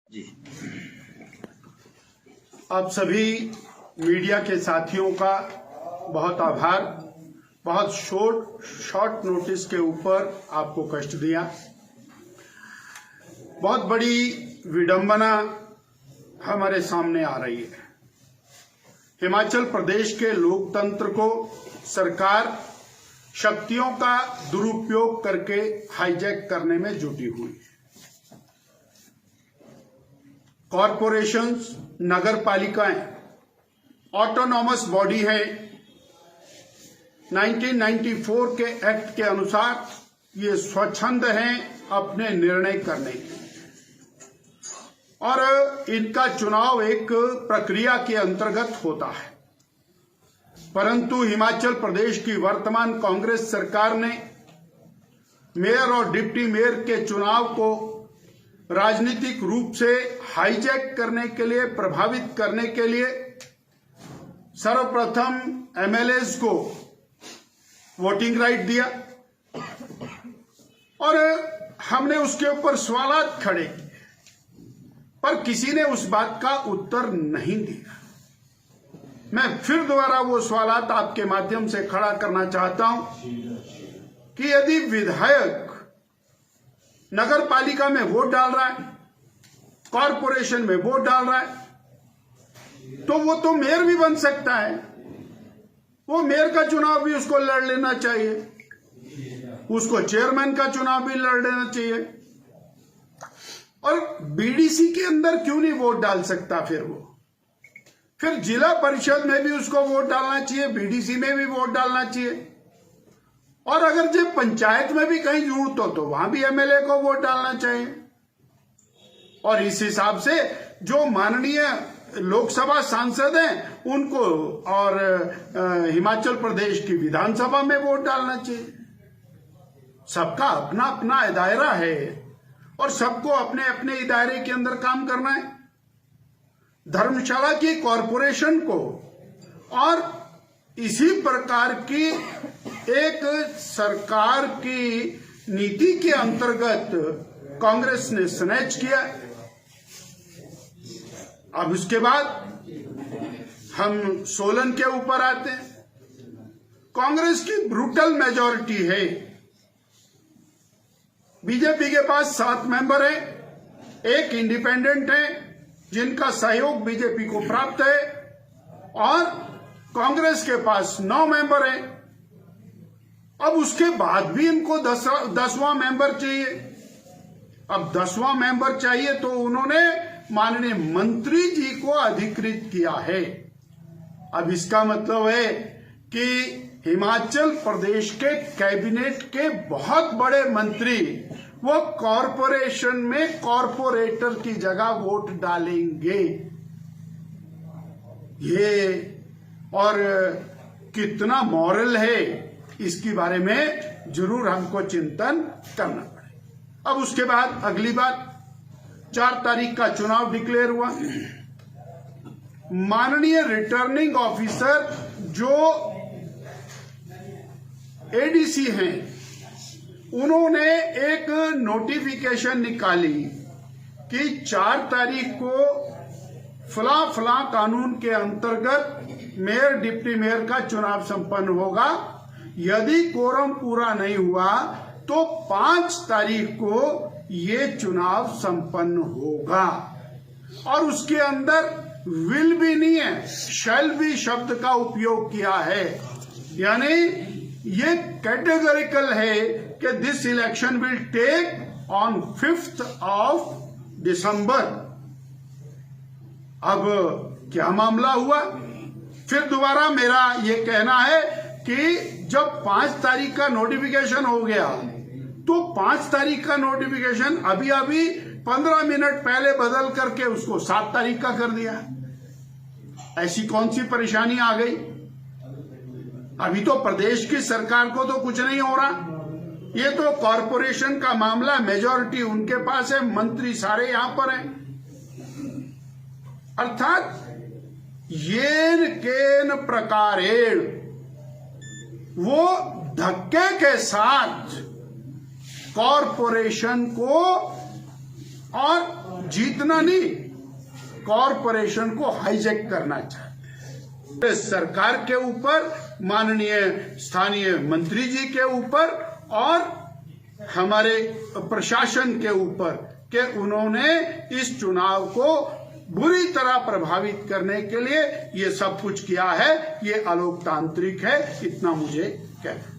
जी आप सभी मीडिया के साथियों का बहुत आभार। बहुत शॉर्ट नोटिस के ऊपर आपको कष्ट दिया। बहुत बड़ी विडंबना हमारे सामने आ रही है। हिमाचल प्रदेश के लोकतंत्र को सरकार शक्तियों का दुरुपयोग करके हाईजैक करने में जुटी हुई है। कॉरपोरेशंस, नगर पालिकाएं ऑटोनॉमस बॉडी है। 1994 के एक्ट के अनुसार ये स्वच्छंद हैं अपने निर्णय करने के, और इनका चुनाव एक प्रक्रिया के अंतर्गत होता है। परंतु हिमाचल प्रदेश की वर्तमान कांग्रेस सरकार ने मेयर और डिप्टी मेयर के चुनाव को राजनीतिक रूप से हाईजैक करने के लिए, प्रभावित करने के लिए सर्वप्रथम एमएलएज को वोटिंग राइट दिया, और हमने उसके ऊपर सवालात खड़े किए, पर किसी ने उस बात का उत्तर नहीं दिया। मैं फिर दोबारा वो सवालात आपके माध्यम से खड़ा करना चाहता हूं कि यदि विधायक नगर पालिका में वोट डाल रहा है, कॉरपोरेशन में वोट डाल रहा है, तो वो तो मेयर भी बन सकता है। वो मेयर का चुनाव भी उसको लड़ लेना चाहिए, उसको चेयरमैन का चुनाव भी लड़ लेना चाहिए। और बीडीसी के अंदर क्यों नहीं वोट डाल सकता? फिर जिला परिषद में भी उसको वोट डालना चाहिए, बीडीसी में भी वोट डालना चाहिए, और अगर जब पंचायत में भी कहीं जरूरत हो तो वहां भी एमएलए को वोट डालना चाहिए। और इस हिसाब से जो माननीय लोकसभा सांसद हैं उनको और हिमाचल प्रदेश की विधानसभा में वोट डालना चाहिए। सबका अपना अपना दायरा है और सबको अपने अपने दायरे के अंदर काम करना है। धर्मशाला की कॉरपोरेशन को और इसी प्रकार की एक सरकार की नीति के अंतर्गत कांग्रेस ने स्नैच किया। अब उसके बाद हम सोलन के ऊपर आते हैं। कांग्रेस की ब्रूटल मेजॉरिटी है। बीजेपी के पास 7 मेंबर है, 1 इंडिपेंडेंट है जिनका सहयोग बीजेपी को प्राप्त है, और कांग्रेस के पास 9 मेंबर हैं। अब उसके बाद भी इनको 10वां मेंबर चाहिए। अब 10वां मेंबर चाहिए तो उन्होंने माननीय मंत्री जी को अधिकृत किया है। अब इसका मतलब है कि हिमाचल प्रदेश के कैबिनेट के बहुत बड़े मंत्री वो कॉरपोरेशन में कॉरपोरेटर की जगह वोट डालेंगे। ये और कितना मॉरल है इसके बारे में जरूर हमको चिंतन करना पड़ेगा। अब उसके बाद अगली बात, 4 तारीख का चुनाव डिक्लेयर हुआ। माननीय रिटर्निंग ऑफिसर जो एडीसी हैं उन्होंने एक नोटिफिकेशन निकाली कि 4 तारीख को फला कानून के अंतर्गत मेयर डिप्टी मेयर का चुनाव संपन्न होगा। यदि कोरम पूरा नहीं हुआ तो 5 तारीख को ये चुनाव संपन्न होगा। और उसके अंदर विल भी नहीं है, शैल भी शब्द का उपयोग किया है। यानी ये कैटेगोरिकल है कि this election will take on 5th of December। अब क्या मामला हुआ? फिर दोबारा मेरा ये कहना है कि जब 5 तारीख का नोटिफिकेशन हो गया तो 5 तारीख का नोटिफिकेशन अभी 15 मिनट पहले बदल करके उसको 7 तारीख का कर दिया। ऐसी कौन सी परेशानी आ गई? अभी तो प्रदेश की सरकार को तो कुछ नहीं हो रहा, ये तो कॉरपोरेशन का मामला, मेजॉरिटी उनके पास है, मंत्री सारे यहां पर हैं। अर्थात येन केन प्रकारेण वो धक्के के साथ कॉरपोरेशन को और जीतना नहीं, कॉरपोरेशन को हाईजैक करना चाहते हैं। सरकार के ऊपर, माननीय स्थानीय मंत्री जी के ऊपर और हमारे प्रशासन के ऊपर कि उन्होंने इस चुनाव को बुरी तरह प्रभावित करने के लिए ये सब कुछ किया है। ये अलोकतांत्रिक है, इतना मुझे कहना।